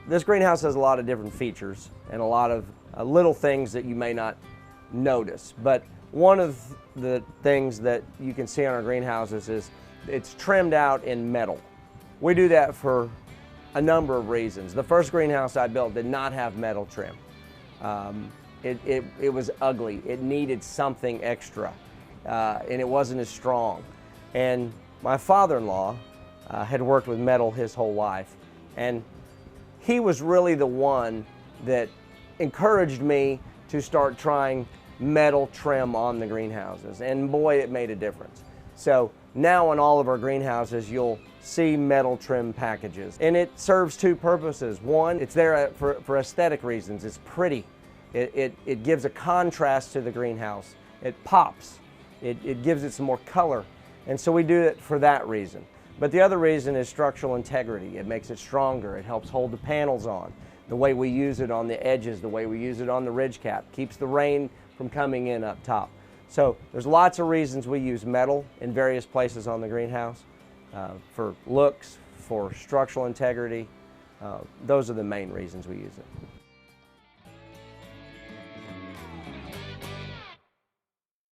This greenhouse has a lot of different features and a lot of little things that you may not notice. But one of the things that you can see on our greenhouses is it's trimmed out in metal. We do that for a number of reasons. The first greenhouse I built did not have metal trim. It was ugly. It needed something extra, and it wasn't as strong. And my father-in-law had worked with metal his whole life, and he was really the one that encouraged me to start trying metal trim on the greenhouses, and boy, it made a difference. So now in all of our greenhouses you'll see metal trim packages, and it serves two purposes. One, it's there for aesthetic reasons. It's pretty. It gives a contrast to the greenhouse. It pops. It gives it some more color, and so we do it for that reason. But the other reason is structural integrity. It makes it stronger. It helps hold the panels on. The way we use it on the edges, the way we use it on the ridge cap, keeps the rain from coming in up top. So there's lots of reasons we use metal in various places on the greenhouse, for looks, for structural integrity. Those are the main reasons we use it.